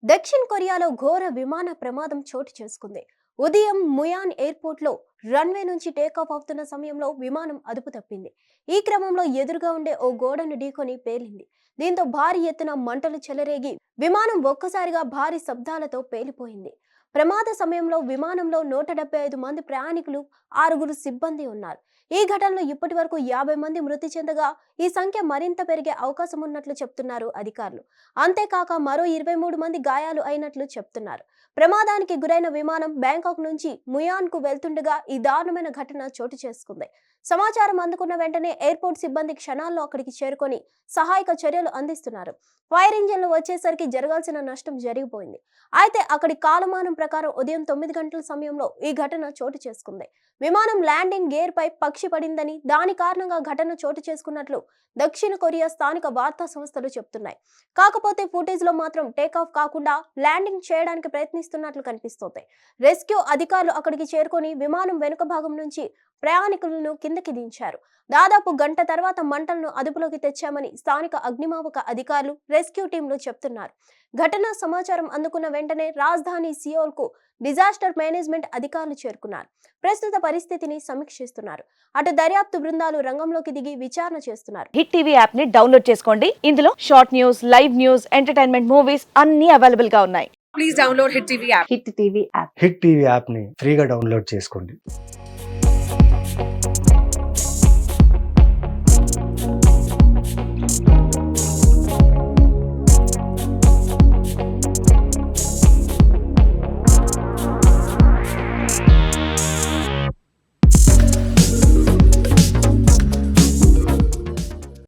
దక్షిణ కొరియాలో ఘోర విమాన ప్రమాదం చోటు చేసుకుంది. ఉదయం ముయాన్ ఎయిర్పోర్ట్లో రన్వే నుంచి టేకాఫ్ అవుతున్న సమయంలో విమానం అదుపు తప్పింది. ఈ క్రమంలో ఎదురుగా ఉండే ఓ గోడను ఢీకొని పేలింది. దీంతో భారీ ఎత్తున మంటలు చెలరేగి విమానం ఒక్కసారిగా భారీ శబ్దాలతో పేలిపోయింది. ప్రమాద సమయంలో విమానంలో 175 మంది ప్రయాణికులు, 6 సిబ్బంది ఉన్నారు. ఈ ఘటనలో ఇప్పటి వరకు 50 మంది మృతి చెందగా ఈ సంఖ్య మరింత పెరిగే అవకాశం ఉన్నట్లు చెప్తున్నారు అధికారులు. అంతేకాక మరో 23 మంది గాయాలు అయినట్లు చెప్తున్నారు. ప్రమాదానికి గురైన విమానం బ్యాంకాక్ నుంచి ముయాన్ కు వెళ్తుండగా ఈ దారుణమైన ఘటన చోటు చేసుకుంది. సమాచారం అందుకున్న వెంటనే ఎయిర్పోర్ట్ సిబ్బంది క్షణాల్లో అక్కడికి చేరుకొని సహాయక చర్యలు అందిస్తున్నారు. ఫైర్ ఇంజిన్లు వచ్చేసరికి జరగాల్సిన నష్టం జరిగిపోయింది. అయితే అక్కడి కాలమానం ప్రకారం ఉదయం 9 గంటల సమయంలో ఈ ఘటన చోటు చేసుకుంది. విమానం ల్యాండింగ్ గేర్ పై పక్షి పడిందని, దాని కారణంగా ఘటన చోటు చేసుకున్నట్లు దక్షిణ కొరియా స్థానిక వార్తా సంస్థలు చెప్తున్నాయి. కాకపోతే ఫుటేజ్ లో మాత్రం టేకాఫ్ కాకుండా ల్యాండింగ్ చేయడానికి ప్రయత్నిస్తున్నట్లు కనిపిస్తోంది. రెస్క్యూ అధికారులు అక్కడికి చేరుకొని విమానం వెనుక భాగం నుంచి ప్రయాణికులను కిందకి దించారు. దాదాపు గంట తర్వాత మంటలను అదుపులోకి తెచ్చామని స్థానిక అగ్నిమాపక అధికారులు, రెస్క్యూ టీంలు చెప్తున్నారు. ఘటనా సమాచారం అందుకున్న వెంటనే రాజధాని సియోల్ కు డిజాస్టర్ మేనేజ్మెంట్ అధికారులు చేరుకున్నారు. ప్రస్తుత పరిస్థితిని సమీక్షిస్తున్నారు. అటు దర్యాప్తు బృందాలు రంగంలోకి దిగి విచారణ చేస్తున్నారు. హిట్ టీవీ యాప్ ని డౌన్లోడ్ చేసుకోండి. ఇందులో short news, live news, entertainment movies అన్ని అవైలబుల్ గా ఉన్నాయి. Please download Hit TV app. Hit TV app. Hit TV యాప్ని ఫ్రీగా డౌన్లోడ్ చేసుకోండి.